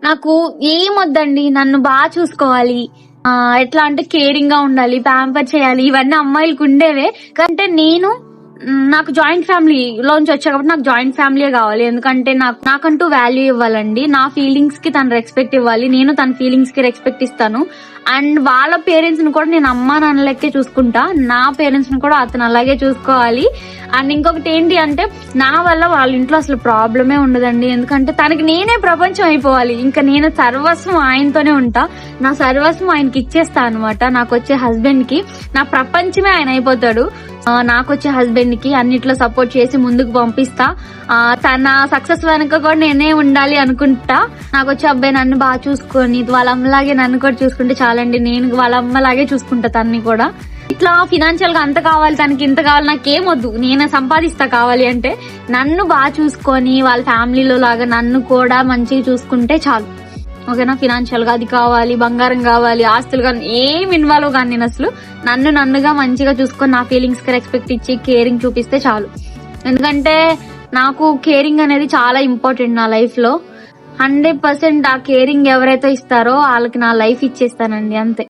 నాకు ఏమొద్దండి, నన్ను బాగా చూసుకోవాలి, ఎట్లా అంటే కేరింగ్ గా ఉండాలి, ప్యాంపర్ చేయాలి, ఇవన్నీ అమ్మాయిలకు ఉండేవే. కంటే నేను నాకు జాయింట్ ఫ్యామిలీ లోంచి వచ్చా కాబట్టి నాకు జాయింట్ ఫ్యామిలీ కావాలి. ఎందుకంటే నాకంటూ వాల్యూ ఇవ్వాలండి. నా ఫీలింగ్స్ కి తను రెస్పెక్ట్ ఇవ్వాలి, నేను తన ఫీలింగ్స్ కి రెస్పెక్ట్ ఇస్తాను. అండ్ వాళ్ళ పేరెంట్స్ ని కూడా నేను అమ్మా నాన్న లెక్కే చూసుకుంటా, నా పేరెంట్స్ ని కూడా అతను అలాగే చూసుకోవాలి. అండ్ ఇంకొకటి ఏంటి అంటే, నా వల్ల వాళ్ళ ఇంట్లో అసలు ప్రాబ్లమే ఉండదండి. ఎందుకంటే తనకి నేనే ప్రపంచం అయిపోవాలి. ఇంకా నేను సర్వస్వం ఆయనతోనే ఉంటా, నా సర్వస్వం ఆయనకి ఇచ్చేస్తా అనమాట. నాకు వచ్చే హస్బెండ్ కి నా ప్రపంచమే ఆయన అయిపోతాడు. నాకు వచ్చే హస్బెండ్ కి అన్నిట్లో సపోర్ట్ చేసి ముందుకు పంపిస్తా. తన సక్సెస్ వెనక కూడా నేనే ఉండాలి అనుకుంటా. నాకు వచ్చే అబ్బాయి నన్ను బాగా చూసుకొని వాళ్ళ అమ్మలాగే నన్ను కూడా చూసుకుంటే చాలండి. నేను వాళ్ళ అమ్మలాగే చూసుకుంటా తన్ని కూడా. ఇట్లా ఫినాన్షియల్ గా అంత కావాలి, తనకి ఇంత కావాలి, నాకేమొద్దు, నేనే సంపాదిస్తా. కావాలి అంటే నన్ను బాగా చూసుకొని వాళ్ళ ఫ్యామిలీలో లాగా నన్ను కూడా మంచిగా చూసుకుంటే చాలు. ఓకేనా? ఫినాన్షియల్ గా అది కావాలి, బంగారం కావాలి, ఆస్తులు కానీ ఏం ఇన్వాల్వ్ కానీ నేను అసలు నన్నుగా మంచిగా చూసుకొని నా ఫీలింగ్స్ కి రెస్పెక్ట్ ఇచ్చి కేరింగ్ చూపిస్తే చాలు. ఎందుకంటే నాకు కేరింగ్ అనేది చాలా ఇంపార్టెంట్ నా లైఫ్ లో. 100% ఆ కేరింగ్ ఎవరైతే ఇస్తారో వాళ్ళకి నా లైఫ్ ఇచ్చేస్తానండి, అంతే.